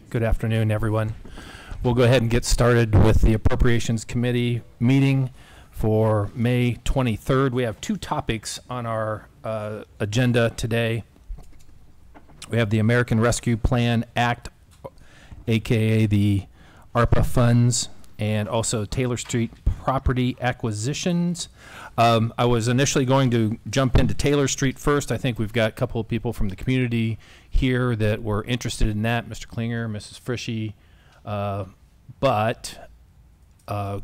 Good afternoon, everyone. We'll go ahead and get started with the Appropriations Committee meeting for May 23rd. We have two topics on our agenda today. We have the American Rescue Plan Act, aka the ARPA funds, and also Taylor Street property acquisitions. I was initially going to jump into Taylor Street first. I think we've got a couple of people from the community here that were interested in that, Mr. Klinger, Mrs. Frishy, but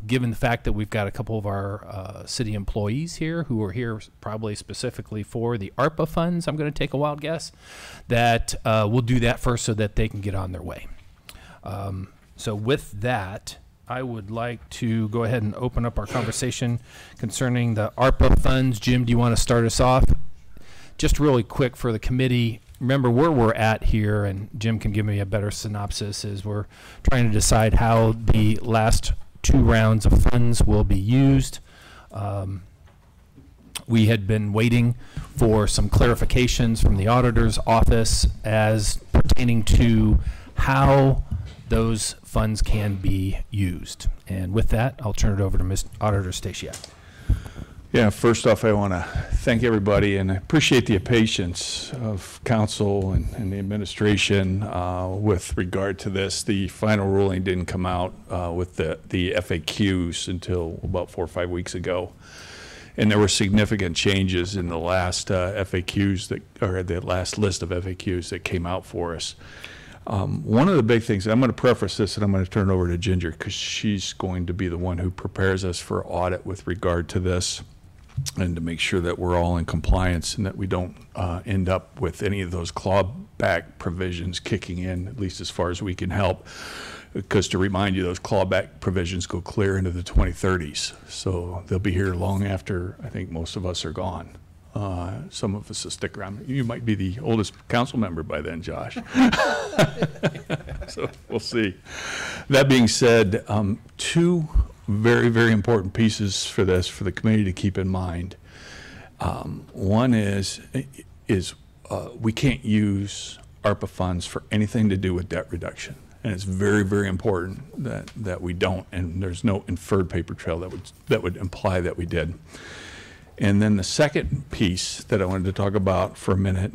given the fact that we've got a couple of our city employees here who are here probably specifically for the ARPA funds, I'm going to take a wild guess, that we'll do that first so that they can get on their way. So with that, I would like to go ahead and open up our conversation concerning the ARPA funds. Jim, do you want to start us off? Just really quick for the committee, remember where we're at here, and Jim can give me a better synopsis, is we're trying to decide how the last two rounds of funds will be used. We had been waiting for some clarifications from the auditor's office as pertaining to how those funds can be used. And with that, I'll turn it over to Ms. Auditor Stasiak. Yeah, first off, I want to thank everybody, and I appreciate the patience of council and the administration with regard to this. The final ruling didn't come out with the FAQs until about 4 or 5 weeks ago. And there were significant changes in the last FAQs or the last list of FAQs that came out for us. One of the big things, I'm going to preface this and I'm going to turn it over to Ginger because she's going to be the one who prepares us for audit with regard to this and to make sure that we're all in compliance and that we don't end up with any of those clawback provisions kicking in, at least as far as we can help. Because to remind you, those clawback provisions go clear into the 2030s. So they'll be here long after I think most of us are gone. Some of us will stick around. You might be the oldest council member by then, Josh. So we'll see. That being said, two very, very important pieces for this for the committee to keep in mind. One is we can't use ARPA funds for anything to do with debt reduction. And it's very, very important that we don't, and there's no inferred paper trail that would imply that we did. And then the second piece that I wanted to talk about for a minute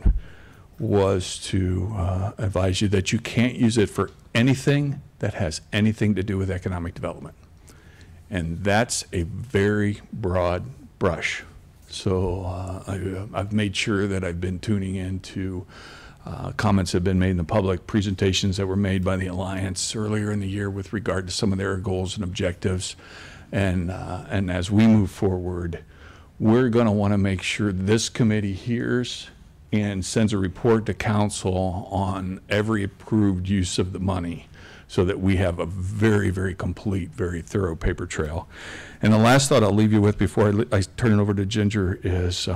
was to advise you that you can't use it for anything that has anything to do with economic development. And that's a very broad brush. So I've made sure that I've been tuning into comments that have been made in the public, presentations that were made by the Alliance earlier in the year with regard to some of their goals and objectives. And as we move forward, we're going to want to make sure this committee hears and sends a report to council on every approved use of the money so that we have a very, very complete, very thorough paper trail. And the last thought I'll leave you with before I turn it over to Ginger is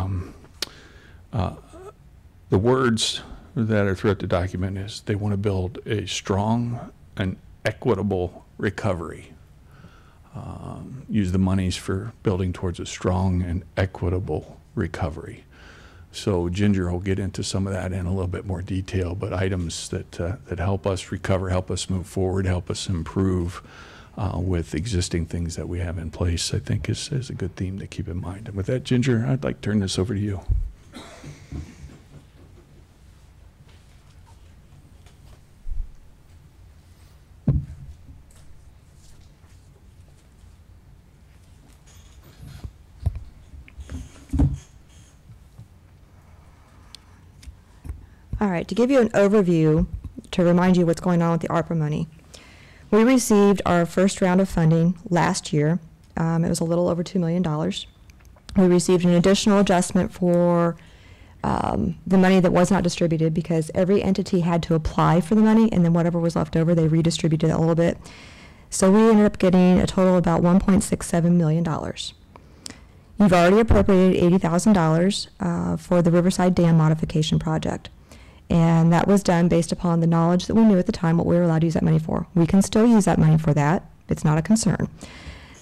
the words that are throughout the document is they want to build a strong and equitable recovery. Use the monies for building towards a strong and equitable recovery. So Ginger will get into some of that in a little bit more detail, but items that help us recover, help us move forward, help us improve with existing things that we have in place, I think is a good theme to keep in mind. And with that, Ginger, I'd like to turn this over to you. All right, to give you an overview, to remind you what's going on with the ARPA money. We received our first round of funding last year. It was a little over $2 million. We received an additional adjustment for the money that was not distributed because every entity had to apply for the money, and then whatever was left over, they redistributed a little bit. So we ended up getting a total of about $1.67 million. You've already appropriated $80,000 for the Riverside Dam modification project. And that was done based upon the knowledge that we knew at the time what we were allowed to use that money for. We can still use that money for that. It's not a concern.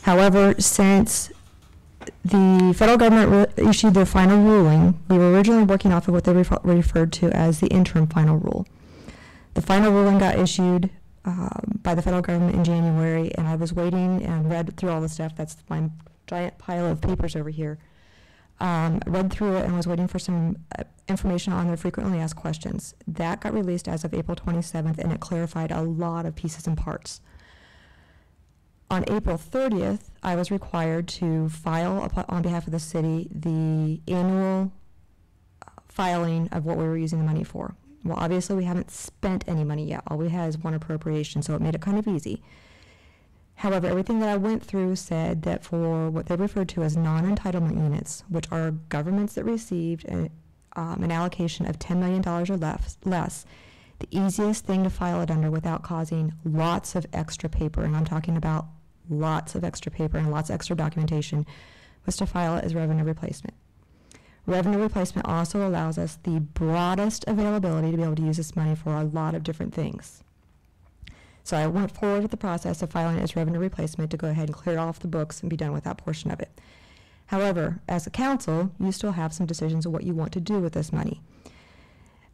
However, since the federal government issued their final ruling, we were originally working off of what they referred to as the interim final rule. The final ruling got issued by the federal government in January, and I was waiting and read through all the stuff. That's my giant pile of papers over here. Read through it and was waiting for some information on their frequently asked questions. That got released as of April 27th, and it clarified a lot of pieces and parts. On April 30th, I was required to file on behalf of the city the annual filing of what we were using the money for. Well, obviously we haven't spent any money yet. All we had is one appropriation, so it made it kind of easy. However, everything that I went through said that for what they referred to as non-entitlement units, which are governments that received an allocation of $10 million or less, the easiest thing to file it under without causing lots of extra paper, and I'm talking about lots of extra paper and lots of extra documentation, was to file it as revenue replacement. Revenue replacement also allows us the broadest availability to be able to use this money for a lot of different things. So I went forward with the process of filing it as revenue replacement to go ahead and clear it off the books and be done with that portion of it. However, as a council, you still have some decisions of what you want to do with this money.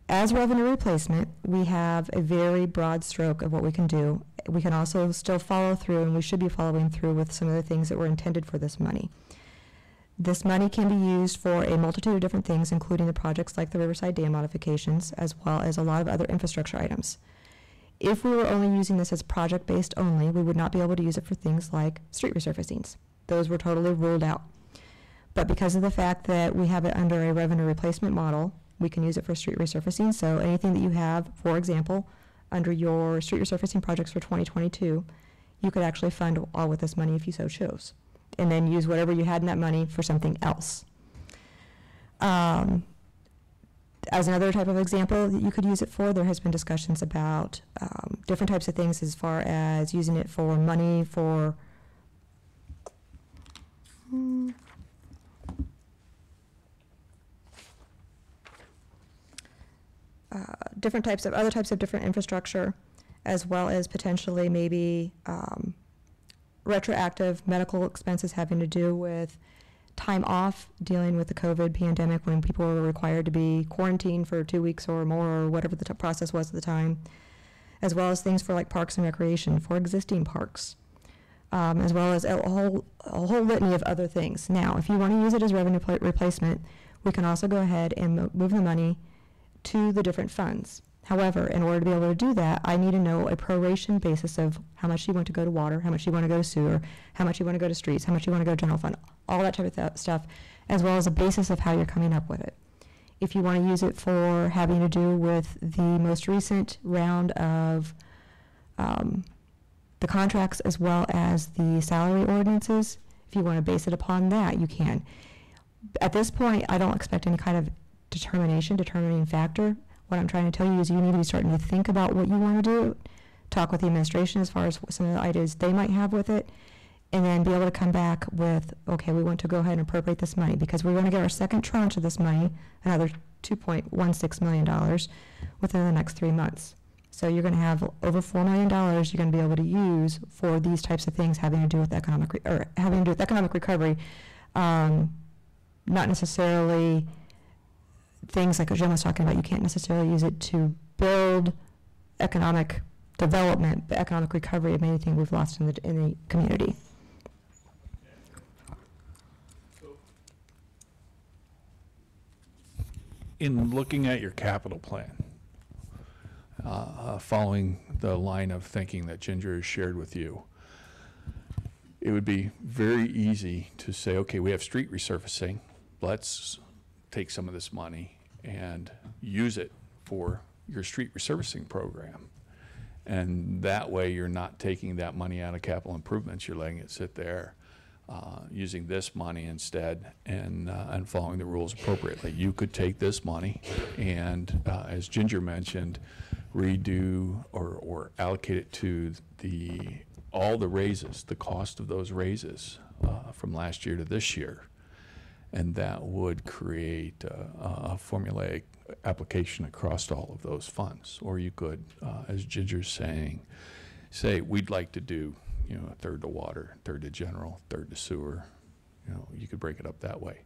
As revenue replacement, we have a very broad stroke of what we can do. We can also still follow through, and we should be following through with some of the things that were intended for this money. This money can be used for a multitude of different things, including the projects like the Riverside Dam modifications, as well as a lot of other infrastructure items. If we were only using this as project-based only, we would not be able to use it for things like street resurfacings. Those were totally ruled out. But because of the fact that we have it under a revenue replacement model, we can use it for street resurfacing. So anything that you have, for example, under your street resurfacing projects for 2022, you could actually fund all with this money if you so chose, and then use whatever you had in that money for something else. As another type of example that you could use it for, there has been discussions about different types of things as far as using it for money for other types of different infrastructure, as well as potentially maybe retroactive medical expenses having to do with time off dealing with the COVID pandemic when people were required to be quarantined for 2 weeks or more, or whatever the process was at the time, as well as things for like parks and recreation for existing parks, as well as a whole litany of other things. Now, if you want to use it as revenue replacement, we can also go ahead and move the money to the different funds. However, in order to be able to do that, I need to know a proration basis of how much you want to go to water, how much you want to go to sewer, how much you want to go to streets, how much you want to go to general fund, all that type of stuff, as well as a basis of how you're coming up with it. If you want to use it for having to do with the most recent round of the contracts as well as the salary ordinances, if you want to base it upon that, you can. At this point, I don't expect any kind of determining factor. What I'm trying to tell you is you need to be starting to think about what you want to do, talk with the administration as far as some of the ideas they might have with it, and then be able to come back with, okay, we want to go ahead and appropriate this money because we're going to get our second tranche of this money, another $2.16 million within the next 3 months. So you're going to have over $4 million you're going to be able to use for these types of things having to do with economic recovery, not necessarily things like what Jim was talking about. You can't necessarily use it to build economic development, but economic recovery of anything we've lost in the community. In looking at your capital plan, following the line of thinking that Ginger has shared with you, it would be very easy to say, okay, we have street resurfacing. Let's take some of this money and use it for your street resurfacing program. And that way you're not taking that money out of capital improvements, you're letting it sit there, using this money instead and following the rules appropriately. You could take this money and, as Ginger mentioned, redo or allocate it to all the raises, the cost of those raises from last year to this year. And that would create a formulaic application across all of those funds. Or you could, as Ginger's saying, say we'd like to do, a third to water, third to general, third to sewer. You could break it up that way.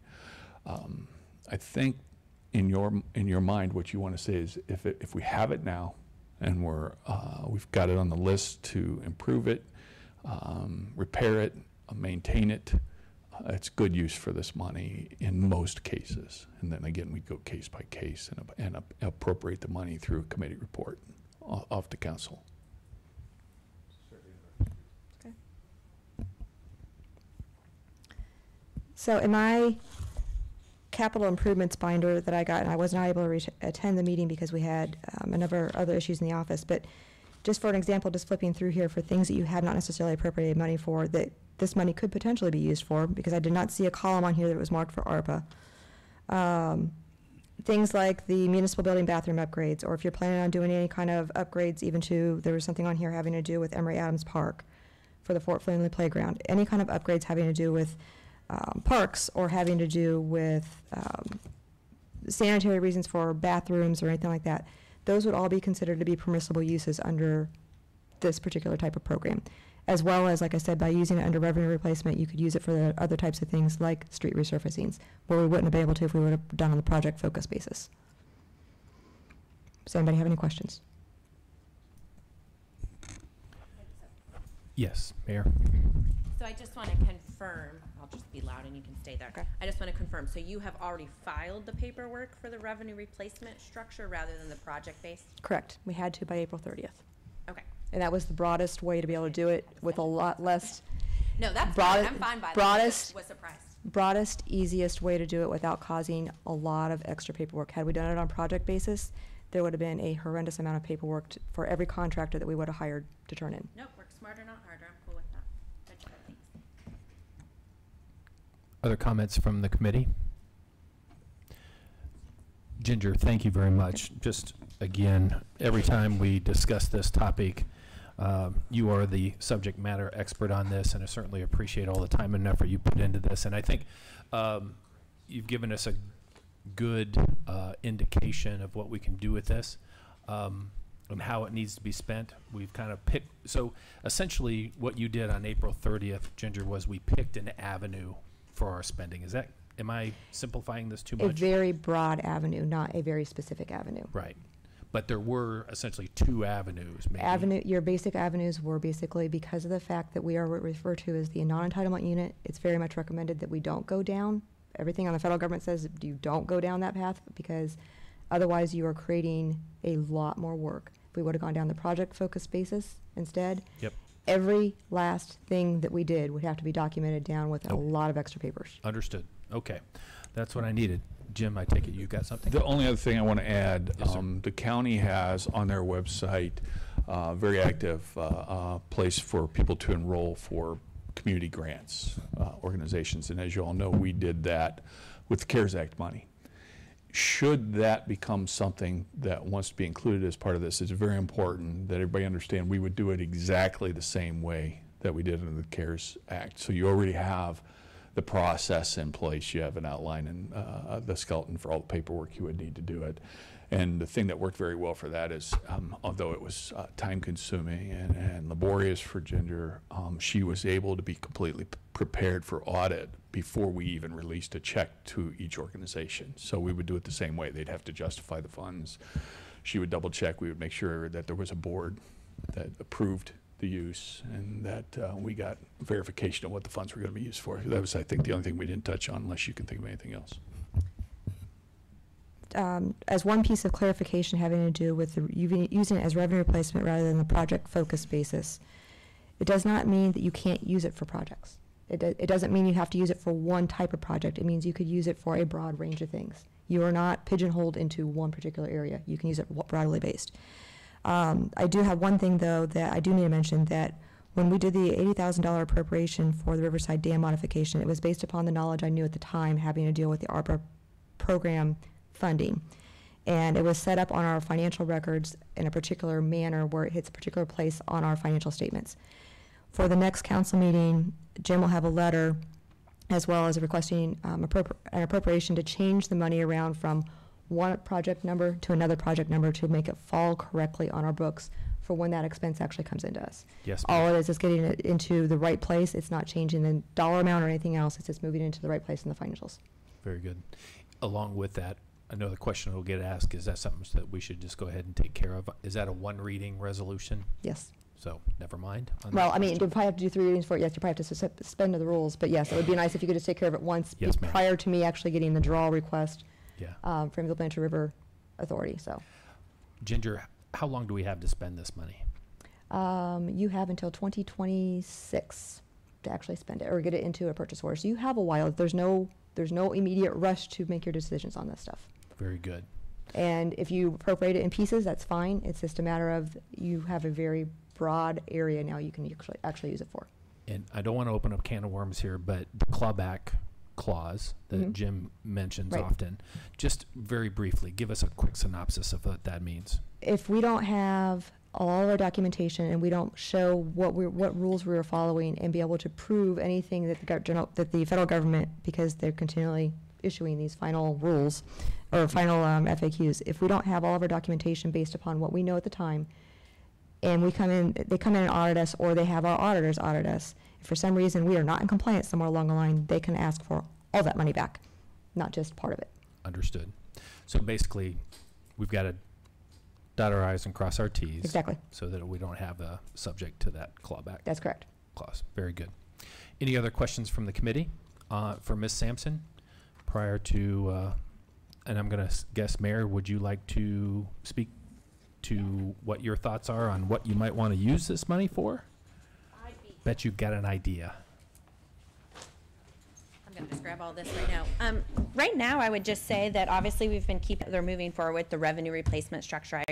I think in your mind, what you want to say is if we have it now, and we've got it on the list to improve it, repair it, maintain it. It's good use for this money in most cases. And then again, we go case by case and appropriate the money through a committee report off to council. Okay. So in my capital improvements binder that I got, and I was not able to attend the meeting because we had a number of other issues in the office, but just for an example, just flipping through here for things that you have not necessarily appropriated money for that this money could potentially be used for, because I did not see a column on here that was marked for ARPA. Things like the municipal building bathroom upgrades, or if you're planning on doing any kind of upgrades, even to, there was something on here having to do with Emory Adams Park for the Fort Flannery Playground, any kind of upgrades having to do with parks or having to do with sanitary reasons for bathrooms or anything like that, those would all be considered to be permissible uses under this particular type of program. As well as, like I said, by using it under revenue replacement, you could use it for the other types of things like street resurfacings, where we wouldn't have been able to if we would have done on the project focus basis. Does anybody have any questions? Yes, Mayor. So I just want to confirm, I'll just be loud and you can stay there. Okay. I just want to confirm, so you have already filed the paperwork for the revenue replacement structure rather than the project-based? Correct. We had to by April 30th. Okay. And that was the broadest way to be able to do it with a lot less, No, that's Broad- fine. I'm fine by that. I broadest- just was surprised. broadest, easiest way to do it without causing a lot of extra paperwork. Had we done it on project basis, there would have been a horrendous amount of paperwork for every contractor that we would have hired to turn in. Nope, work smarter, not harder. I'm cool with that. Gotcha, thanks. Other comments from the committee? Ginger, thank you very much. Just again, every time we discuss this topic, you are the subject matter expert on this, and I certainly appreciate all the time and effort you put into this. And I think you've given us a good indication of what we can do with this and how it needs to be spent. We've kind of picked, so essentially what you did on April 30th, Ginger, was we picked an avenue for our spending. Is that, am I simplifying this too much? A very broad avenue, not a very specific avenue. Right. But there were essentially two avenues, maybe. Your basic avenues were basically, because of the fact that we are what we refer to as the non-entitlement unit, it's very much recommended that we don't go down. Everything on the federal government says you don't go down that path, because otherwise you are creating a lot more work. If we would have gone down the project focused basis instead, Yep. every last thing that we did would have to be documented down with a lot of extra papers. Understood. Okay. That's what I needed. Jim, I take it you got something? The only other thing I want to add, Yes, sir. the county has on their website very active place for people to enroll for community grants organizations. And as you all know, we did that with the CARES Act money. Should that become something that wants to be included as part of this, it's very important that everybody understand we would do it exactly the same way that we did under the CARES Act. So you already have the process in place. You have an outline and the skeleton for all the paperwork you would need to do it. And the thing that worked very well for that is, although it was time-consuming and laborious for Ginger, she was able to be completely prepared for audit before we even released a check to each organization. So we would do it the same way. They'd have to justify the funds. She would double-check. We would make sure that there was a board that approved the use and that we got verification of what the funds were going to be used for. That was, I think, the only thing we didn't touch on, unless you can think of anything else. As one piece of clarification having to do with using it as revenue replacement rather than the project focus basis, it does not mean that you can't use it for projects. It doesn't mean you have to use it for one type of project. It means you could use it for a broad range of things. You are not pigeonholed into one particular area. You can use it broadly based. I do have one thing, though, that I do need to mention, that when we did the $80,000 appropriation for the Riverside Dam modification, it was based upon the knowledge I knew at the time having to deal with the ARPA program funding. And it was set up on our financial records in a particular manner where it hits a particular place on our financial statements. For the next council meeting, Jim will have a letter as well as requesting an appropriation to change the money around from one project number to another project number to make it fall correctly on our books for when that expense actually comes into us. Yes, All ma'am. it is getting it into the right place. It's not changing the dollar amount or anything else. It's just moving it into the right place in the financials. Very good. Along with that, I know the question will get asked, is that something that we should just go ahead and take care of? Is that a one reading resolution? Yes. So never mind. on Well, that I mean, question. you'll probably have to do 3 readings for it. Yes, you probably have to suspend the rules, but yes, it would be nice if you could just take care of it once Yes, ma'am. prior to me actually getting the draw request Yeah. from the Blanchard River Authority, so. Ginger, how long do we have to spend this money? You have until 2026 to actually spend it or get it into a purchase order. So you have a while. There's no immediate rush to make your decisions on this stuff. Very good. And if you appropriate it in pieces, that's fine. It's just a matter of you have a very broad area now you can actually use it for. And I don't want to open up a can of worms here, but the clawback clause that Jim mentions Right. often, just very briefly, give us a quick synopsis of what that means. If we don't have all our documentation and we don't show what rules we were following and be able to prove anything that that the federal government, because they're continually issuing these final rules or final FAQs, if we don't have all of our documentation based upon what we know at the time, and they come in and audit us, or they have our auditors audit us, if for some reason we are not in compliance somewhere along the line, they can ask for all that money back, not just part of it. Understood. So basically, we've got to dot our I's and cross our T's. Exactly. So that we don't have a subject to that clawback That's correct. clause. Very good. Any other questions from the committee for Ms. Sampson prior to, and I'm going to guess, Mayor, would you like to speak to what your thoughts are on what you might want to use this money for? Bet you've got an idea. I'm going to just grab all this right now. Right now, I would just say that obviously we've been they're moving forward with the revenue replacement structure. I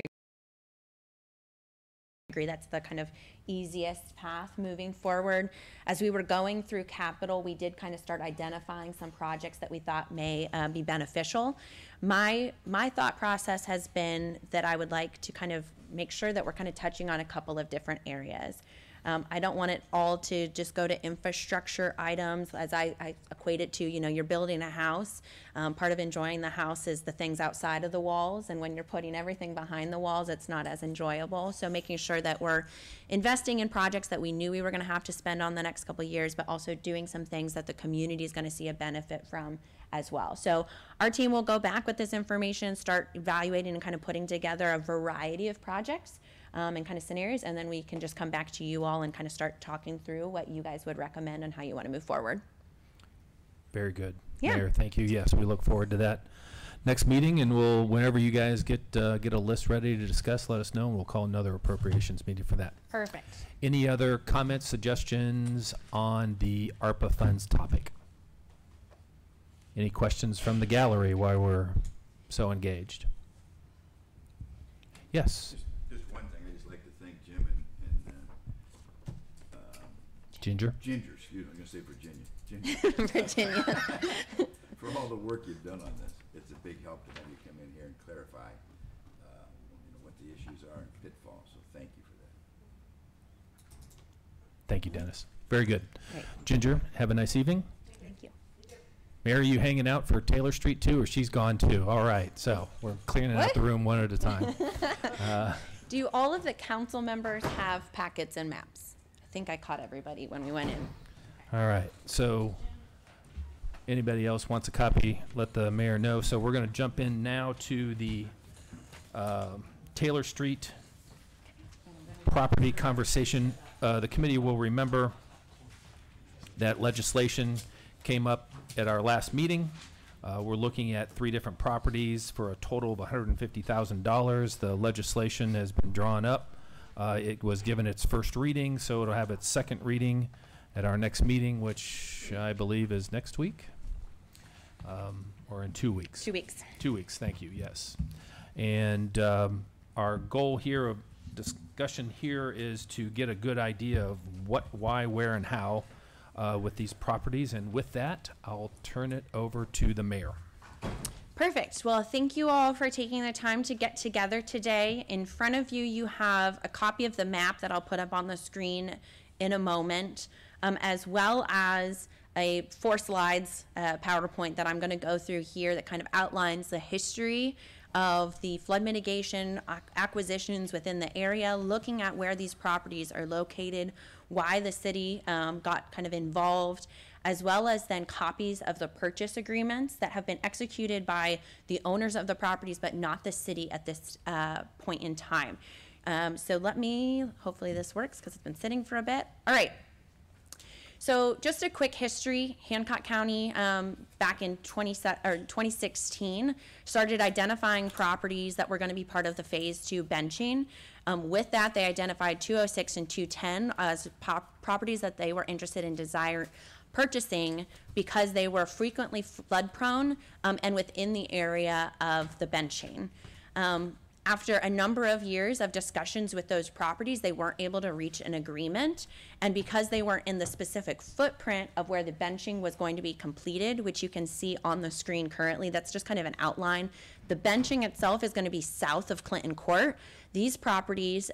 agree that's the kind of easiest path moving forward. As we were going through capital, we did kind of start identifying some projects that we thought may be beneficial. My thought process has been that I would like to kind of make sure that we're kind of touching on a couple of different areas. I don't want it all to just go to infrastructure items, as I equate it to, you're building a house. Part of enjoying the house is the things outside of the walls, and when you're putting everything behind the walls, it's not as enjoyable. So making sure that we're investing in projects that we knew we were going to have to spend on the next couple of years, but also doing some things that the community is going to see a benefit from as well. So our team will go back with this information, start evaluating and kind of putting together a variety of projects and kind of scenarios, and then we can just come back to you all and kind of start talking through what you guys would recommend and how you want to move forward. Very good. Yeah. Mayor, thank you. Yes, we look forward to that next meeting, and we'll, whenever you guys get a list ready to discuss, let us know, and we'll call another appropriations meeting for that. Perfect. Any other comments, suggestions on the ARPA funds topic? Any questions from the gallery while we're so engaged? Yes, Just one thing, I'd just like to thank Jim and Ginger? Ginger, excuse me, I'm gonna say Virginia. Ginger, Virginia. for all the work you've done on this. It's a big help to have you come in here and clarify, what the issues are and pitfalls, so thank you for that. Thank you, Dennis. Very good. Right. Ginger, have a nice evening. Thank you. Mary, are you hanging out for Taylor Street too, or she's gone too? All right, so we're clearing out the room one at a time. Do all of the council members have packets and maps? I think I caught everybody when we went in. All right, so anybody else wants a copy, let the mayor know. So we're going to jump in now to the Taylor Street property conversation. The committee will remember that legislation came up at our last meeting. We're looking at 3 different properties for a total of $150,000. The legislation has been drawn up. It was given its first reading, so it'll have its second reading at our next meeting, which I believe is next week, or in 2 weeks. 2 weeks. 2 weeks, thank you, yes. And our goal here of discussion here is to get a good idea of what, why, where, and how with these properties. And with that, I'll turn it over to the mayor. Perfect. Well, thank you all for taking the time to get together today. In front of you, you have a copy of the map that I'll put up on the screen in a moment, as well as a 4 slides PowerPoint that I'm going to go through here that kind of outlines the history of the flood mitigation acquisitions within the area, looking at where these properties are located, why the city got kind of involved, as well as then copies of the purchase agreements that have been executed by the owners of the properties, but not the city at this point in time. So hopefully this works because it's been sitting for a bit. All right. So just a quick history, Hancock County back in 2016 started identifying properties that were going to be part of the Phase 2 benching. With that, they identified 206 and 210 as properties that they were interested in purchasing because they were frequently flood prone and within the area of the benching. After a number of years of discussions with those properties, they weren't able to reach an agreement. And because they weren't in the specific footprint of where the benching was going to be completed, which you can see on the screen currently, that's just kind of an outline. The benching itself is going to be south of Clinton Court. These properties,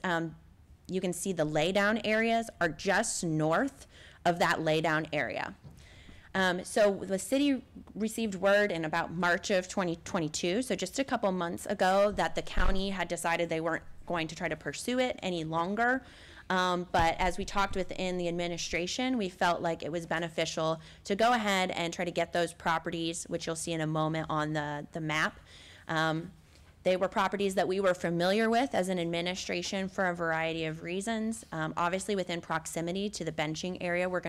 you can see the laydown areas are just north of that laydown area. So the city received word in about March of 2022, so just a couple months ago, that the county had decided they weren't going to try to pursue it any longer. But as we talked within the administration, we felt like it was beneficial to go ahead and try to get those properties, which you'll see in a moment on the map. They were properties that we were familiar with as an administration for a variety of reasons. Obviously, within proximity to the benching area, where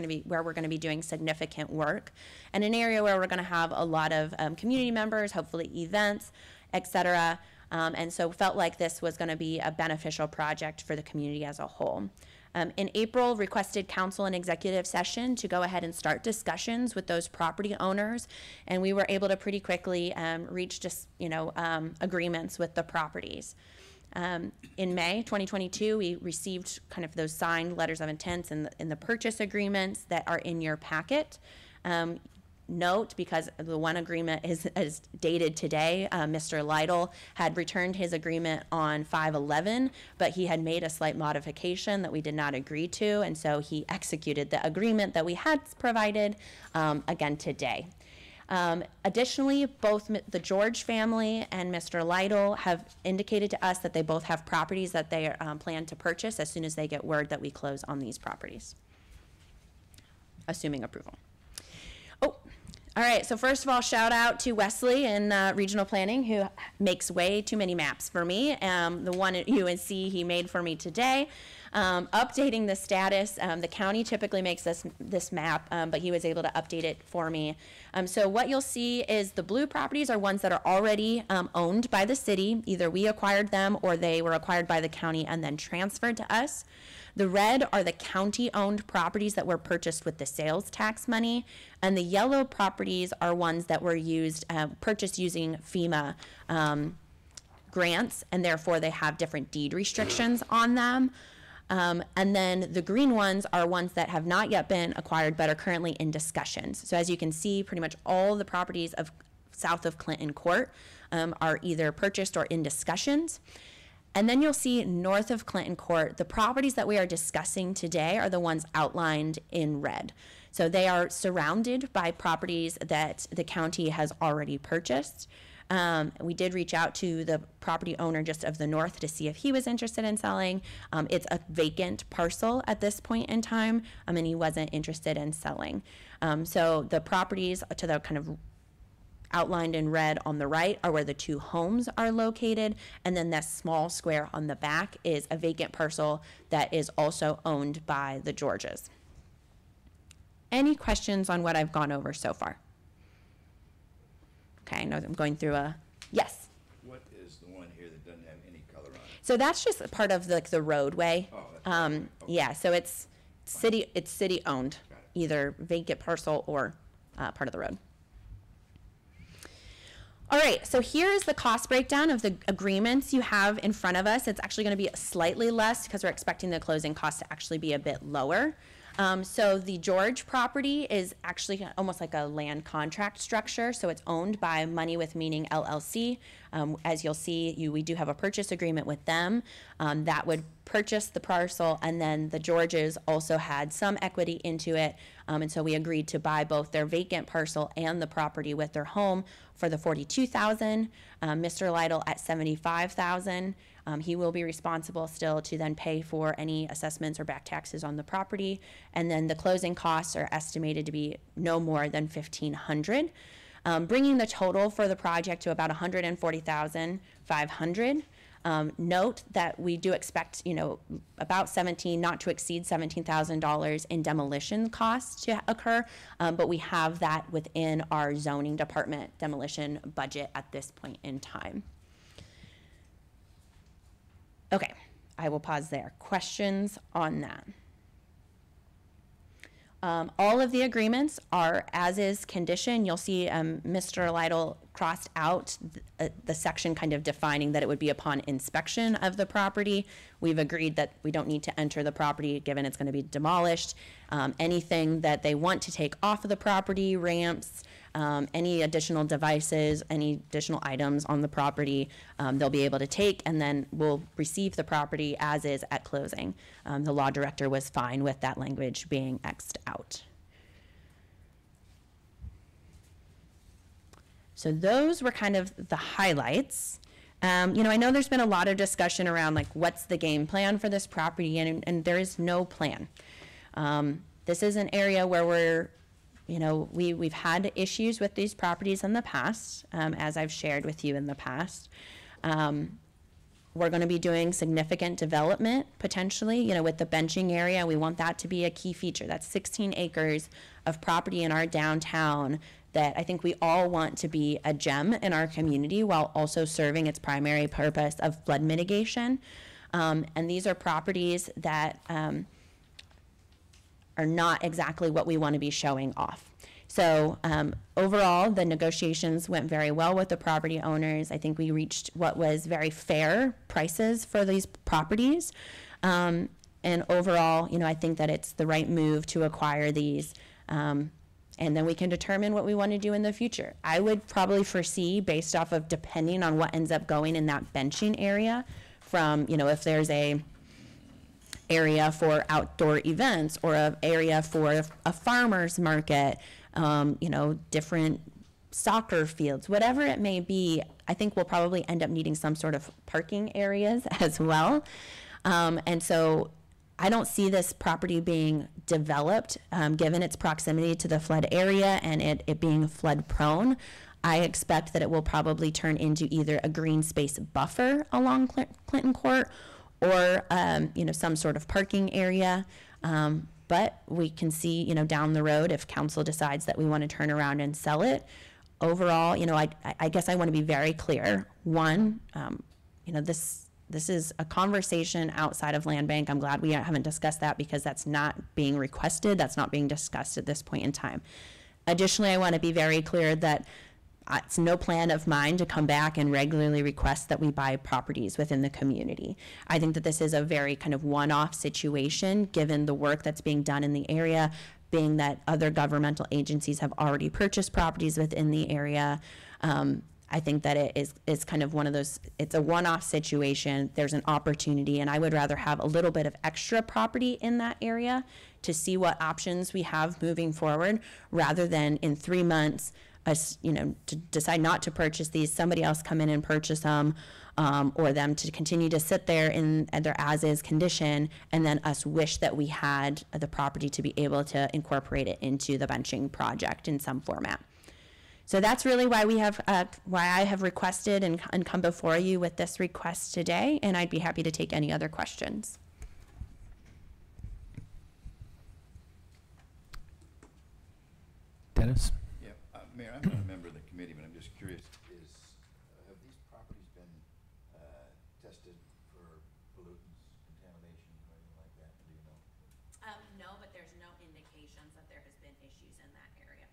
we're going to be doing significant work, and an area where we're going to have a lot of community members, hopefully events, etc. And so felt like this was going to be a beneficial project for the community as a whole. In April, requested council and executive session to go ahead and start discussions with those property owners, and we were able to pretty quickly reach agreements with the properties. In May 2022, we received kind of those signed letters of intent in the purchase agreements that are in your packet. Note, because the one agreement is dated today, Mr. Lytle had returned his agreement on 5/11, but he had made a slight modification that we did not agree to, and so he executed the agreement that we had provided again today. Additionally, both the George family and Mr. Lytle have indicated to us that they both have properties that they plan to purchase as soon as they get word that we close on these properties, assuming approval. Oh, all right, so first of all, shout out to Wesley in Regional Planning, who makes way too many maps for me. The one at UNC he made for me today. Updating the status, the county typically makes this map, but he was able to update it for me. So what you'll see is the blue properties are ones that are already owned by the city. Either we acquired them or they were acquired by the county and then transferred to us. The red are the county-owned properties that were purchased with the sales tax money, and the yellow properties are ones that were purchased using FEMA grants, and therefore they have different deed restrictions on them. And then the green ones are ones that have not yet been acquired but are currently in discussions. So as you can see, pretty much all the properties of south of Clinton Court are either purchased or in discussions. And then you'll see north of Clinton Court, the properties that we are discussing today are the ones outlined in red. So they are surrounded by properties that the county has already purchased. We did reach out to the property owner just of the north to see if he was interested in selling. It's a vacant parcel at this point in time, and he wasn't interested in selling. So the properties to the kind of outlined in red on the right are where the two homes are located, and then that small square on the back is a vacant parcel that is also owned by the Georges. Any questions on what I've gone over so far? Okay, I know I'm going through yes? What is the one here that doesn't have any color on it? So that's just part of the roadway. Oh, that's okay. Yeah, so it's city owned, either vacant parcel or part of the road. All right, so here is the cost breakdown of the agreements you have in front of us. It's actually going to be slightly less because we're expecting the closing cost to actually be a bit lower. So the George property is actually almost like a land contract structure. So it's owned by Money with Meaning LLC. As you'll see, we do have a purchase agreement with them. That would purchased the parcel, and then the Georges also had some equity into it. And so we agreed to buy both their vacant parcel and the property with their home for the $42,000. Mr. Lytle at $75,000. He will be responsible still to then pay for any assessments or back taxes on the property. And then the closing costs are estimated to be no more than $1,500, bringing the total for the project to about $140,500. Note that we do expect, about not to exceed $17,000 in demolition costs to occur, but we have that within our zoning department demolition budget at this point in time. Okay, I will pause there. Questions on that? All of the agreements are as is condition. You'll see Mr. Lytle crossed out the section kind of defining that it would be upon inspection of the property. We've agreed that we don't need to enter the property given it's going to be demolished. Anything that they want to take off of the property, ramps, any additional devices, any additional items on the property, they'll be able to take, and then we'll receive the property as is at closing. The law director was fine with that language being X'd out. So those were kind of the highlights. I know there's been a lot of discussion around like what's the game plan for this property, and there is no plan. This is an area where we've had issues with these properties in the past, as I've shared with you in the past. We're going to be doing significant development potentially, with the benching area. We want that to be a key feature. That's 16 acres of property in our downtown that I think we all want to be a gem in our community while also serving its primary purpose of flood mitigation. And these are properties that are not exactly what we want to be showing off. So overall, the negotiations went very well with the property owners. I think we reached what was very fair prices for these properties. And overall, I think that it's the right move to acquire these. And then we can determine what we want to do in the future. I would probably foresee, based off of depending on what ends up going in that benching area, from, if there's a area for outdoor events or an area for a farmer's market, different soccer fields, whatever it may be, I think we'll probably end up needing some sort of parking areas as well. And so I don't see this property being developed, given its proximity to the flood area and it being flood prone. I expect that it will probably turn into either a green space buffer along Clinton Court or, some sort of parking area. But we can see, down the road if council decides that we want to turn around and sell it. Overall, I guess I want to be very clear. One, this is a conversation outside of land bank. I'm glad we haven't discussed that because that's not being requested. That's not being discussed at this point in time. Additionally, I want to be very clear that it's no plan of mine to come back and regularly request that we buy properties within the community. I think that this is a very kind of one-off situation given the work that's being done in the area, being that other governmental agencies have already purchased properties within the area. I think that it is kind of one of those, it's a one-off situation. There's an opportunity, and I would rather have a little bit of extra property in that area to see what options we have moving forward, rather than in 3 months, us, to decide not to purchase these, somebody else come in and purchase them, or them to continue to sit there in their as-is condition, and then us wish that we had the property to be able to incorporate it into the benching project in some format. So that's really why why I have requested and come before you with this request today, and I'd be happy to take any other questions. Dennis? Yeah, Mayor, I'm not a member of the committee, but I'm just curious, have these properties been tested for pollutants, contamination, or anything like that? Do you know? No, but there's no indications that there has been issues in that area.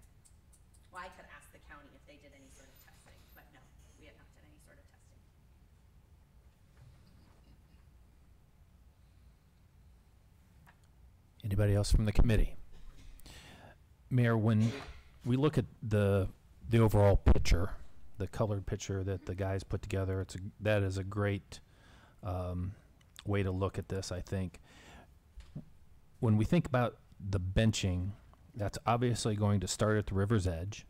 Well, I could ask the county if they did any sort of testing, but no, we have not done any sort of testing. Anybody else from the committee? Mayor, when we look at the overall picture, the colored picture that the guys put together, that is a great way to look at this, I think. When we think about the benching, that's obviously going to start at the river's edge.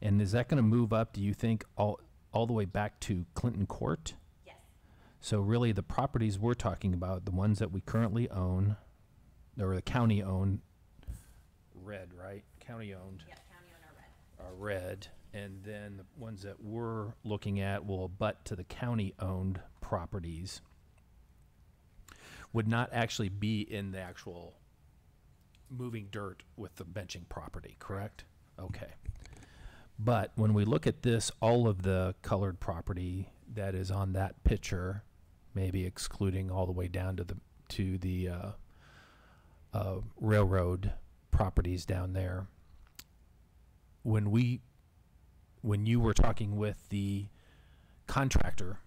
And is that going to move up, do you think, all the way back to Clinton Court? Yes. So really the properties we're talking about, the ones that we currently own, or the county own, red, right? County owned. Yep, county owner red. Are red, and then the ones that we're looking at will abut to the county-owned properties, would not actually be in the actual moving dirt with the benching property, correct? Okay. But when we look at this, all of the colored property that is on that picture, maybe excluding all the way down to the railroad properties down there, when you were talking with the contractor,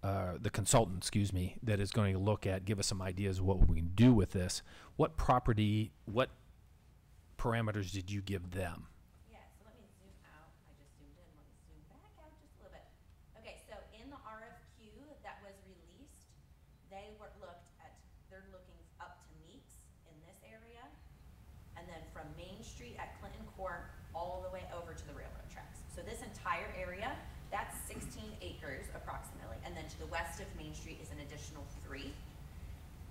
the consultant, excuse me, that is going to look at, give us some ideas of what we can do with this, what parameters did you give them? Yeah, so let me zoom out. I just zoomed in. Let me zoom back out just a little bit. Okay, so in the RFQ that was released, they're looking up to Meeks in this area, and then from Main Street at Clinton Court all the way over to the railroad tracks. So this entire area, that's 16 acres approximately, and then to the west of Main Street is an additional 3.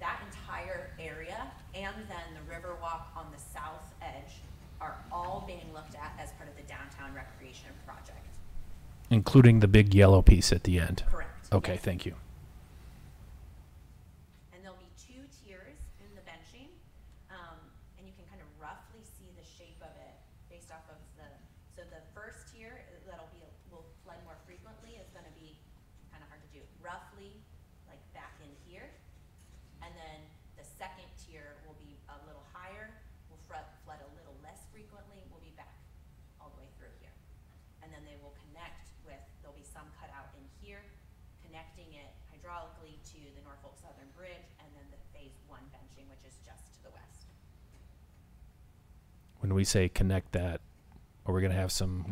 That entire area and then the Riverwalk on the south edge are all being looked at as part of the downtown recreation project. Including the big yellow piece at the end? Correct. Okay, Yes. thank you. And there'll be 2 tiers in the benching, and you can kind of roughly see the shape of it based off of so the first tier will flood more frequently is going to be kind of hard to do, roughly like back in here. And then the second tier will be a little higher, will flood a little less frequently, will be back all the way through here. And then they will connect there'll be some cut out in here, connecting it hydraulically to the Norfolk Southern Bridge, and then the phase 1 benching, which is just to the west. When we say connect that, are we going to have some,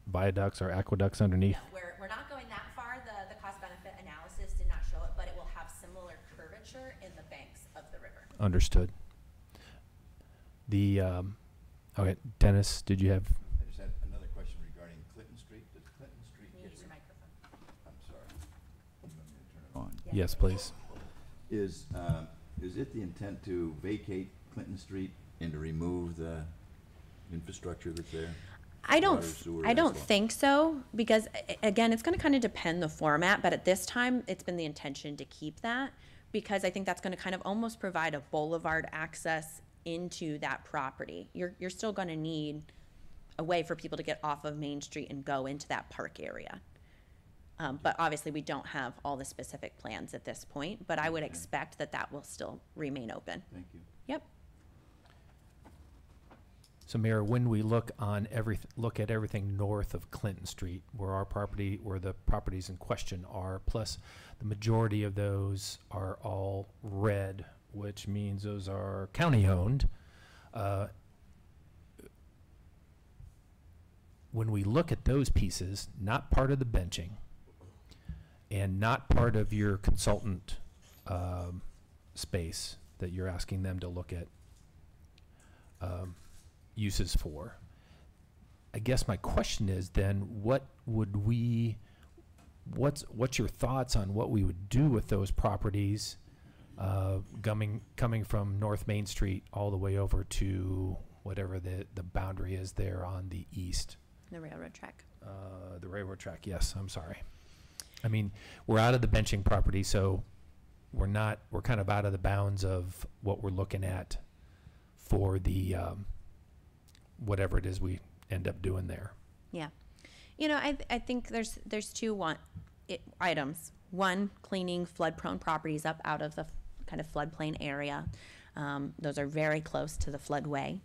viaducts or aqueducts underneath? No, we're not going that far. The cost-benefit analysis did not show it, but it will have similar curvature in the banks of the river. Understood. Okay, Dennis, did you have? I just had another question regarding Clinton Street. Does Clinton Street Can you get use your microphone? I'm sorry. You want me to turn it on? Yeah. Yes, please. Is it the intent to vacate Clinton Street and to remove the infrastructure that's there? I don't Water, sewer, I don't asphalt? think so, because again, it's going to kind of depend the format, but at this time it's been the intention to keep that, because I think that's going to kind of almost provide a boulevard access into that property. You're still going to need a way for people to get off of Main Street and go into that park area. But obviously we don't have all the specific plans at this point, but I would expect that will still remain open. Thank you. Yep. So, Mayor, when we look at everything north of Clinton Street, where the properties in question are, plus the majority of those are all red, which means those are county-owned. When we look at those pieces, not part of the benching, and not part of your consultant space that you're asking them to look at uses for. I guess my question is then, what's your thoughts on what we would do with those properties coming from North Main Street all the way over to whatever the boundary is there on the east? The railroad track. The railroad track, yes, I'm sorry. I mean, we're out of the benching property, so we're kind of out of the bounds of what we're looking at for the whatever it is we end up doing there. Yeah. I think there's 2 items. One, cleaning flood-prone properties up out of the kind of floodplain area. Those are very close to the floodway.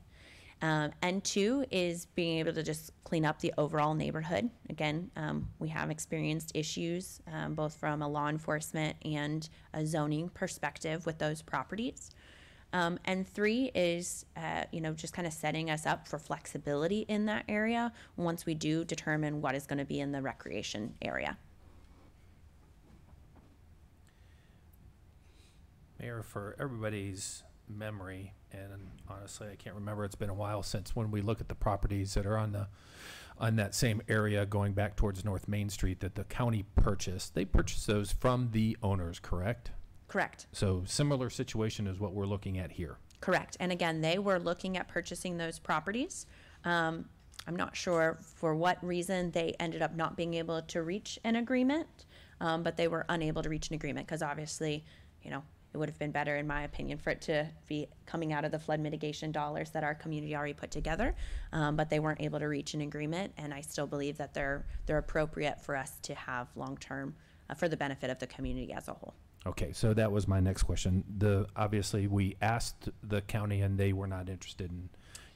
And 2 is being able to just clean up the overall neighborhood. Again, we have experienced issues both from a law enforcement and a zoning perspective with those properties. And 3 is, just kind of setting us up for flexibility in that area once we do determine what is going to be in the recreation area. Mayor, for everybody's memory, and honestly, I can't remember, it's been a while since when we look at the properties that are on that same area going back towards North Main Street that the county purchased. They purchased those from the owners, correct? Correct. So similar situation is what we're looking at here. Correct. And again, they were looking at purchasing those properties. I'm not sure for what reason they ended up not being able to reach an agreement, but they were unable to reach an agreement because obviously, it would have been better, in my opinion, for it to be coming out of the flood mitigation dollars that our community already put together. But they weren't able to reach an agreement, and I still believe that they're appropriate for us to have long-term for the benefit of the community as a whole. Okay, so that was my next question. Obviously, we asked the county, and they were not interested in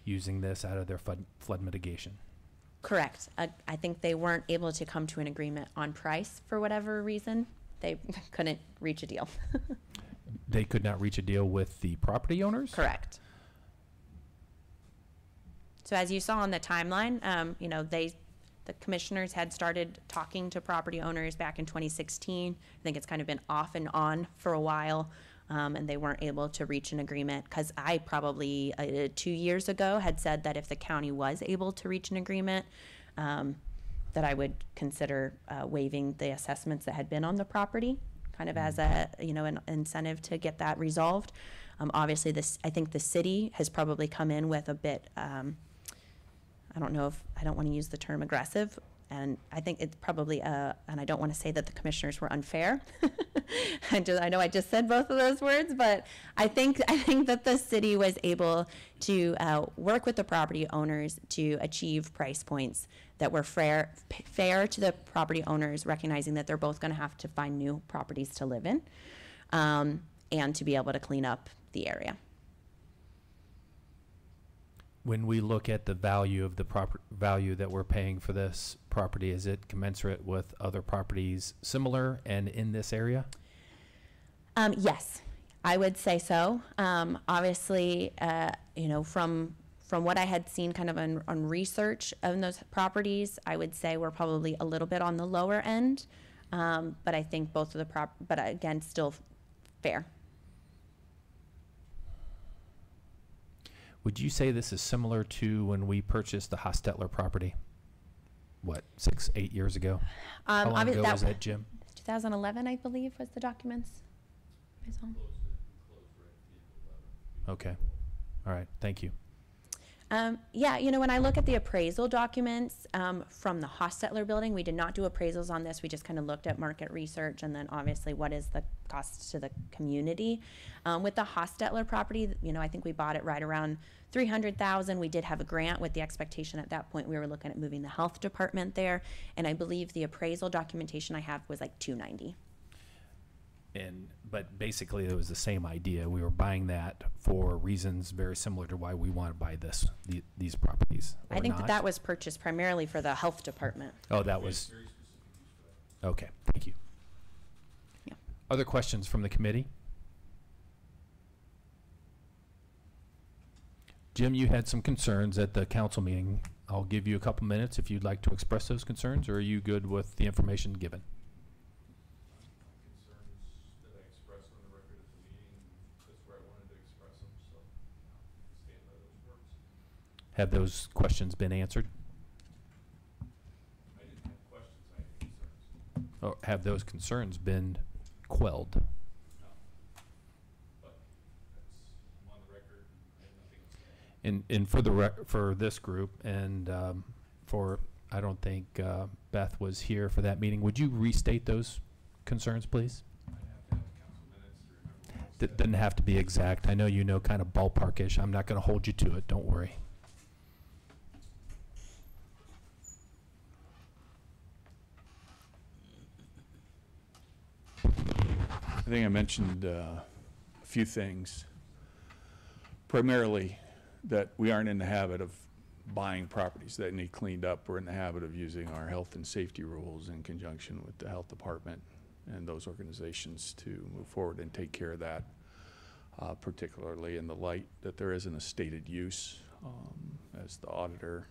using this out of their flood mitigation. Correct. I think they weren't able to come to an agreement on price for whatever reason. They couldn't reach a deal. They could not reach a deal with the property owners? Correct. So as you saw on the timeline, the commissioners had started talking to property owners back in 2016. I think it's kind of been off and on for a while, and they weren't able to reach an agreement because I probably 2 years ago had said that if the county was able to reach an agreement, that I would consider waiving the assessments that had been on the property, kind of as a an incentive to get that resolved. Obviously, I think the city has probably come in with a bit. I don't want to use the term aggressive, and I think it's probably and I don't want to say that the commissioners were unfair. I know I just said both of those words, but I think that the city was able to work with the property owners to achieve price points that were fair to the property owners, recognizing that they're both going to have to find new properties to live in, and to be able to clean up the area. When we look at the value of the value that we're paying for this property, is it commensurate with other properties similar and in this area? Yes, I would say so. Obviously, from what I had seen kind of on research of those properties, I would say we're probably a little bit on the lower end. But I think both of the but again, still fair. Would you say this is similar to when we purchased the Hostetler property? What, 6-8 years ago? How long ago was that, Jim? 2011, I believe, was the documents. Okay. All right. Thank you. Yeah, when I look at the appraisal documents from the Hostetler building, we did not do appraisals on this. We just kind of looked at market research and then obviously what is the cost to the community. With the Hostetler property, I think we bought it right around $300,000. We did have a grant with the expectation at that point we were looking at moving the health department there, and I believe the appraisal documentation I have was like $290,000. But basically, it was the same idea. We were buying that for reasons very similar to why we want to buy these properties. I think that was purchased primarily for the health department. Oh, that was. Okay, thank you. Yeah. Other questions from the committee? Jim, you had some concerns at the council meeting. I'll give you a couple minutes if you'd like to express those concerns, or are you good with the information given? Have those questions been answered? I didn't have questions, I had concerns. Or have those concerns been quelled? No. But I'm on the record, I have nothing to say. And for this group, and I don't think Beth was here for that meeting. Would you restate those concerns, please? I'd have to have the council minutes to remember what was said. Doesn't have to be exact. I know you know kind of ballparkish. I'm not going to hold you to it. Don't worry. I think I mentioned a few things. Primarily, that we aren't in the habit of buying properties that need cleaned up. We're in the habit of using our health and safety rules in conjunction with the health department and those organizations to move forward and take care of that, particularly in the light that there isn't a stated use. As the auditor,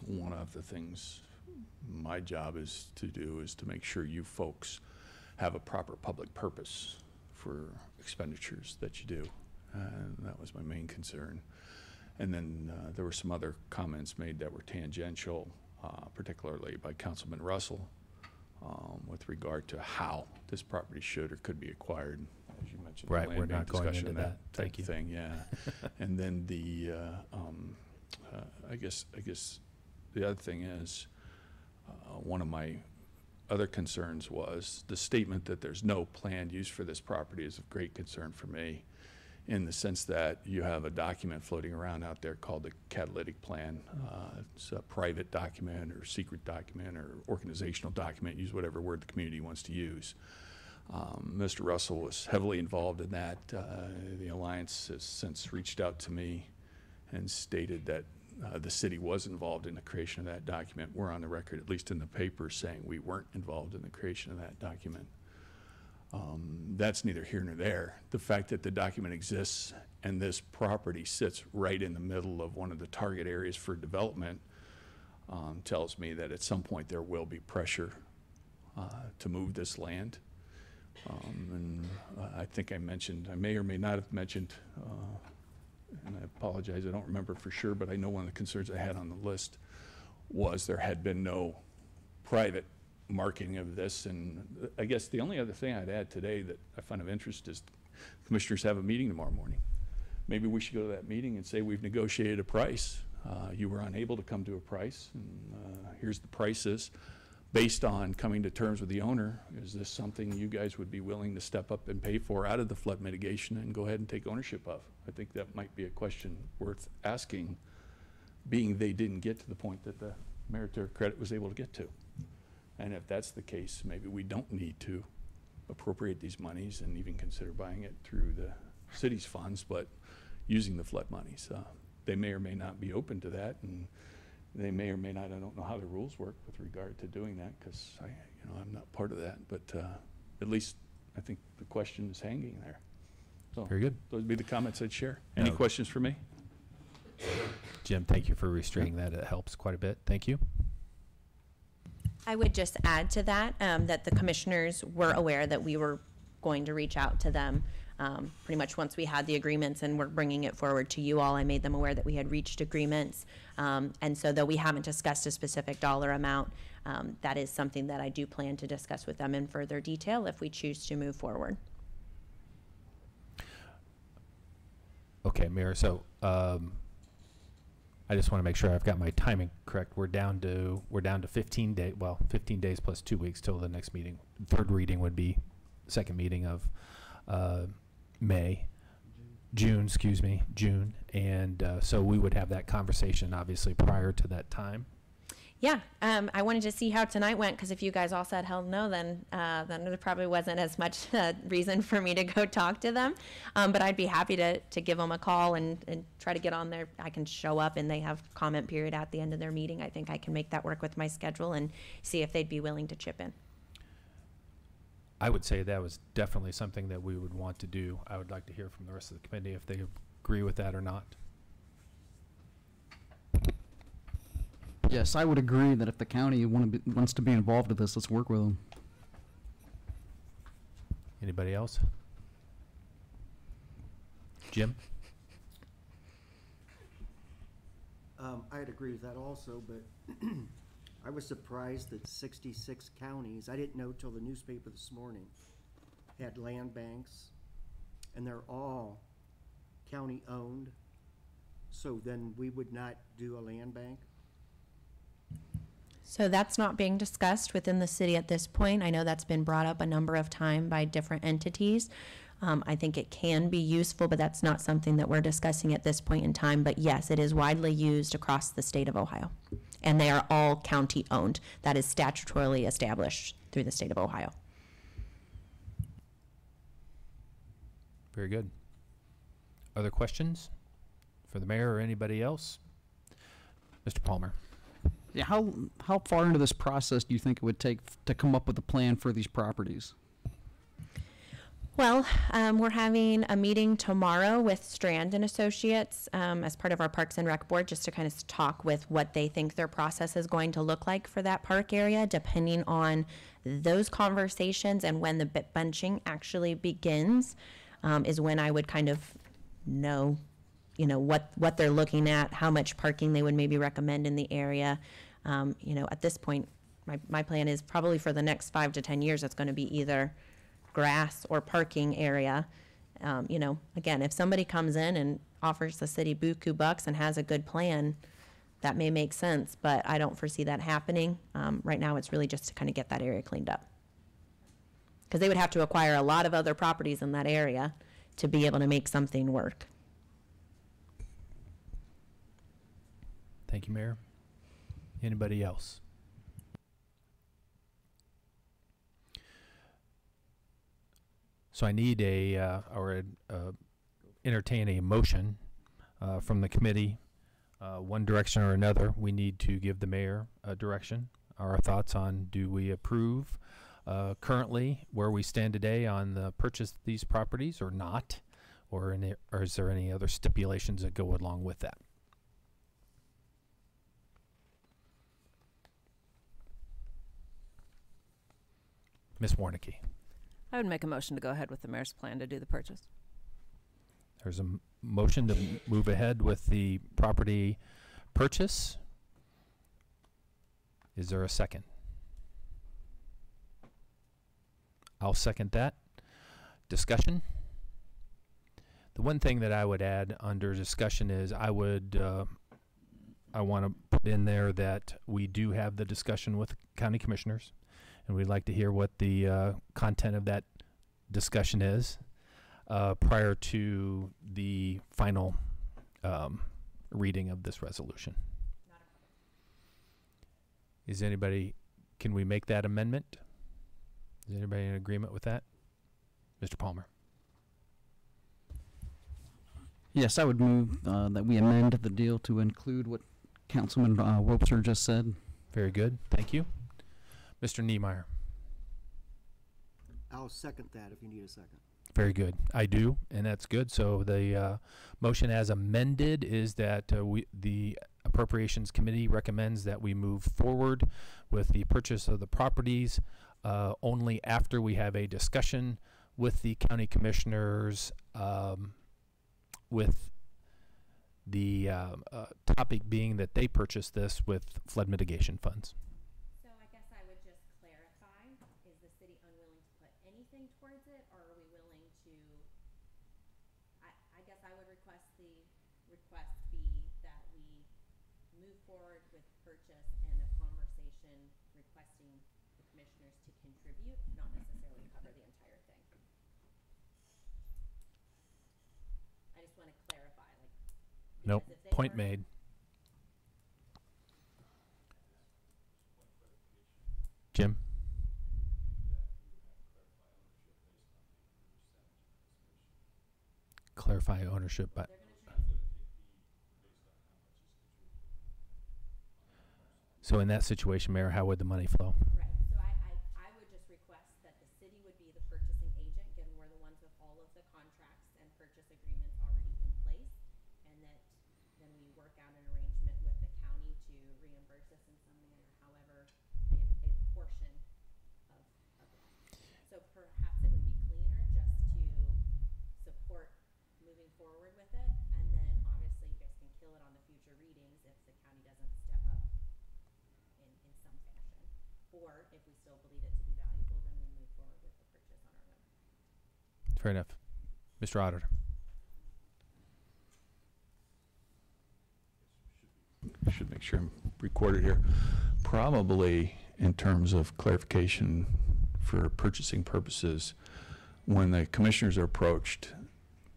one of the things my job is to do is to make sure you folks have a proper public purpose for expenditures that you do. And that was my main concern. And then there were some other comments made that were tangential, particularly by Councilman Russell, with regard to how this property should or could be acquired, as you mentioned. Right, land we're bank not going discussion, into that. type Thank you. thing, yeah. And then the, I guess the other thing is, one of my other concerns was the statement that there's no planned use for this property is of great concern for me, in the sense that you have a document floating around out there called the catalytic plan. It's a private document or secret document or organizational document, use whatever word the community wants to use. Mr. Russell was heavily involved in that. The Alliance has since reached out to me and stated that the city was involved in the creation of that document. We're on the record, at least in the paper, saying we weren't involved in the creation of that document. That's neither here nor there. The fact that the document exists and this property sits right in the middle of one of the target areas for development tells me that at some point there will be pressure to move this land. And I think I mentioned, I may or may not have mentioned, and I apologize, I don't remember for sure, but I know one of the concerns I had on the list was there had been no private marketing of this. And I guess the only other thing I'd add today that I find of interest is commissioners have a meeting tomorrow morning. Maybe we should go to that meeting and say we've negotiated a price. You were unable to come to a price, and here's the prices. Based on coming to terms with the owner, is this something you guys would be willing to step up and pay for out of the flood mitigation and go ahead and take ownership of? I think that might be a question worth asking, being they didn't get to the point that the Meritor credit was able to get to. And if that's the case, maybe we don't need to appropriate these monies and even consider buying it through the city's funds, but using the flood monies. They may or may not be open to that, and they may or may not. I don't know how the rules work with regard to doing that, because I'm not part of that. But at least I think the question is hanging there. So Very good. those would be the comments I'd share. Any No. questions for me? Jim, thank you for restraining that. It helps quite a bit. Thank you. I would just add to that, that the commissioners were aware that we were going to reach out to them. Pretty much once we had the agreements and we're bringing it forward to you all, I made them aware that we had reached agreements. And so though we haven't discussed a specific dollar amount, that is something that I do plan to discuss with them in further detail if we choose to move forward. Okay, Mayor, so I just want to make sure I've got my timing correct. We're down to 15 days, well, 15 days plus 2 weeks till the next meeting. Third reading would be second meeting of June. And so we would have that conversation obviously prior to that time. Yeah, I wanted to see how tonight went, because if you guys all said hell no, then there probably wasn't as much reason for me to go talk to them. But I'd be happy to give them a call and try to get on there. I can show up, and they have comment period at the end of their meeting. I think I can make that work with my schedule and see if they'd be willing to chip in. I would say that was definitely something that we would want to do. I would like to hear from the rest of the committee if they agree with that or not. Yes, I would agree that if the county wants to be involved with this, let's work with them. Anybody else? Jim? I'd agree with that also, but I was surprised that 66 counties, I didn't know till the newspaper this morning, had land banks, and they're all county-owned. So then we would not do a land bank? So that's not being discussed within the city at this point. I know that's been brought up a number of times by different entities. I think it can be useful, but that's not something that we're discussing at this point in time. But yes, it is widely used across the state of Ohio. And they are all county-owned. That is statutorily established through the state of Ohio. Very good. Other questions for the mayor or anybody else? Mr. Palmer. Yeah, how far into this process do you think it would take to come up with a plan for these properties? Well, we're having a meeting tomorrow with Strand and Associates as part of our Parks and Rec Board, just to kind of talk with what they think their process is going to look like for that park area, depending on those conversations and when the bunching actually begins, is when I would kind of know, what they're looking at, how much parking they would maybe recommend in the area. At this point, my plan is probably for the next 5 to 10 years, it's going to be either grass or parking area. Again, if somebody comes in and offers the city buku bucks and has a good plan, that may make sense, but I don't foresee that happening. Right now, it's really just to kind of get that area cleaned up. Because they would have to acquire a lot of other properties in that area to be able to make something work. Thank you, Mayor. Anybody else? So I need entertain a motion from the committee, one direction or another. We need to give the mayor a direction. Our thoughts on, do we approve currently where we stand today on the purchase of these properties or not? Or is there any other stipulations that go along with that? Ms. Warnicki. I would make a motion to go ahead with the mayor's plan to do the purchase. There's a motion to move ahead with the property purchase. Is there a second? I'll second that. Discussion? The one thing that I would add under discussion is I want to put in there that we do have the discussion with county commissioners, and we'd like to hear what the content of that discussion is prior to the final reading of this resolution. Can we make that amendment? Is anybody in agreement with that? Mr. Palmer. Yes, I would move that we amend the deal to include what Councilman Wobser just said. Very good. Thank you. Mr. Niemeyer. I'll second that if you need a second. Very good. I do, and that's good. So the motion as amended is that the Appropriations Committee recommends that we move forward with the purchase of the properties only after we have a discussion with the county commissioners with the topic being that they purchased this with flood mitigation funds. So I guess I would just clarify, is the city unwilling to put anything towards it, or are we willing to, I guess I would request the request be that we move forward with purchase and a conversation requesting the commissioners to contribute, not necessarily cover the entire thing. I just want to clarify, Nope. Point made. Jim? Clarify ownership, but so in that situation, Mayor, how would the money flow? Right, so I would just request that the city would be the purchasing agent, given we're the ones with all of the contracts and purchase agreements already in place, and that then we work out an arrangement with the county to reimburse us in some manner, however, a portion of that. So perhaps it would be cleaner just to support moving forward with it, and then obviously you guys can kill it on the future readings if the county doesn't step up in some fashion. Or if we still believe it to be valuable, then we move forward with the purchase on our own. Fair enough. Mr. Auditor. Should make sure I'm recorded here. Probably in terms of clarification for purchasing purposes, when the commissioners are approached,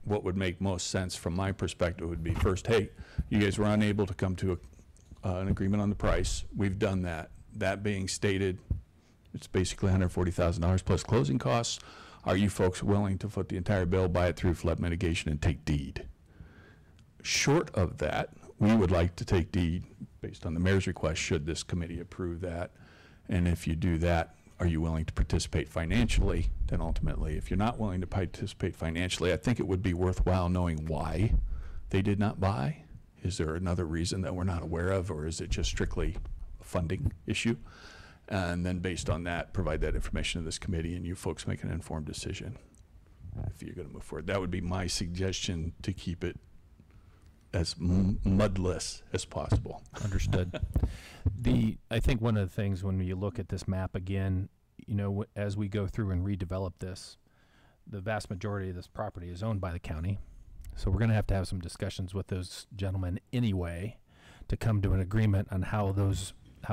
what would make most sense from my perspective would be first, hey, you guys were unable to come to an agreement on the price. We've done that. That being stated, it's basically $140,000 plus closing costs. Are you folks willing to foot the entire bill, buy it through flood mitigation, and take deed? Short of that, we would like to take deed based on the mayor's request, should this committee approve that. And if you do that, are you willing to participate financially? Then ultimately, if you're not willing to participate financially, I think it would be worthwhile knowing why they did not buy. Is there another reason that we're not aware of, or is it just strictly a funding issue? And then based on that, provide that information to this committee, and you folks make an informed decision if you're going to move forward. That would be my suggestion to keep it as mudless as possible. Understood. I think one of the things when you look at this map again, you know, as we go through and redevelop this, the vast majority of this property is owned by the county. So we're going to have some discussions with those gentlemen anyway to come to an agreement on how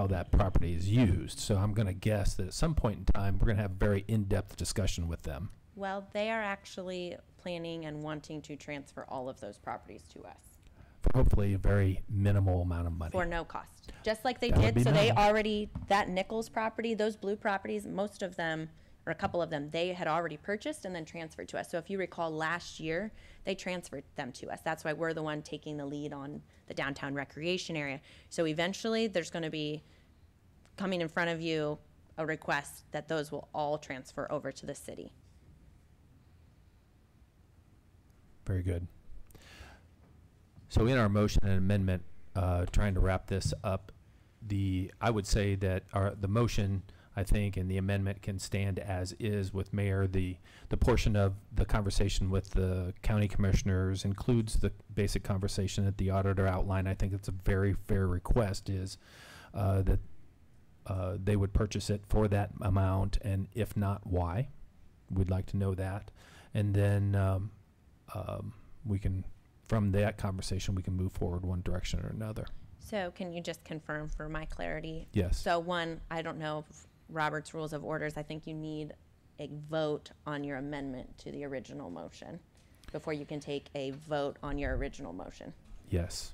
that property is used. So I'm going to guess that at some point in time, we're going to have a very in-depth discussion with them. Well, they are actually planning and wanting to transfer all of those properties to us For hopefully a very minimal amount of money. for no cost, just like they That would did. be So they minimal. already, that Nichols property, those blue properties, most of them, or a couple of them, they had already purchased and then transferred to us. So if you recall last year, they transferred them to us. That's why we're the one taking the lead on the downtown recreation area. So eventually, there's going to be coming in front of you a request that those will all transfer over to the city. Very good. So in our motion and amendment, trying to wrap this up, I would say that the motion, I think, and the amendment can stand as is with Mayor. The portion of the conversation with the county commissioners includes the basic conversation that the auditor outlined. I think it's a very fair request is that they would purchase it for that amount, and if not, why? We'd like to know that. And then we can, from that conversation, we can move forward one direction or another. So can you just confirm for my clarity? Yes. So one, I don't know if Robert's Rules of Orders, I think you need a vote on your amendment to the original motion before you can take a vote on your original motion. Yes.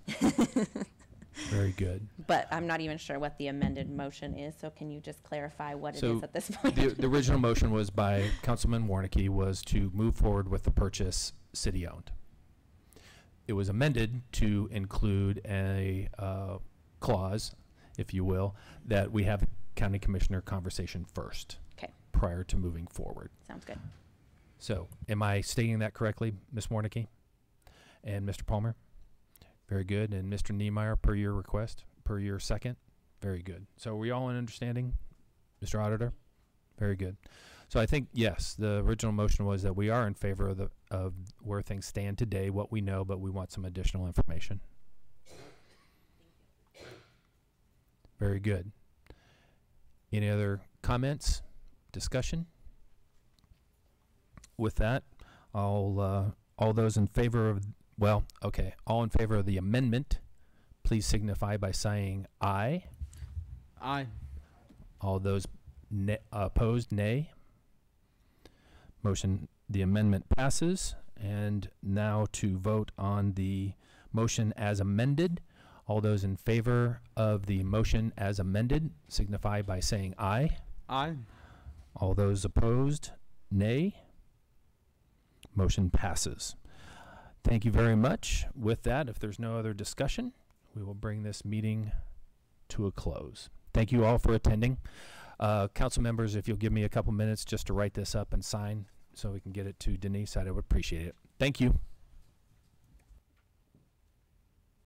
Very good. But I'm not even sure what the amended motion is, so can you just clarify what it is at this point? The original motion was by Councilman Warnicki was to move forward with the purchase city-owned. It was amended to include a clause, if you will, that we have a county commissioner conversation first. Okay. Prior to moving forward. Sounds good. So, am I stating that correctly, Ms. Warnicki and Mr. Palmer? Very good. And Mr. Niemeyer, per your request, per your second? Very good. So, are we all in understanding, Mr. Auditor? Very good. So, I think, yes, the original motion was that we are in favor of where things stand today, what we know, but we want some additional information. Very good. Any other comments, discussion? With that, all those in favor of, all in favor of the amendment, please signify by saying aye. Aye. All those opposed, nay. The amendment passes. And now to vote on the motion as amended. All those in favor of the motion as amended signify by saying aye. Aye. All those opposed, nay. Motion passes. Thank you very much. With that, if there's no other discussion, we will bring this meeting to a close. Thank you all for attending. Council members, if you'll give me a couple minutes just to write this up and sign so we can get it to Denise, I would appreciate it. Thank you.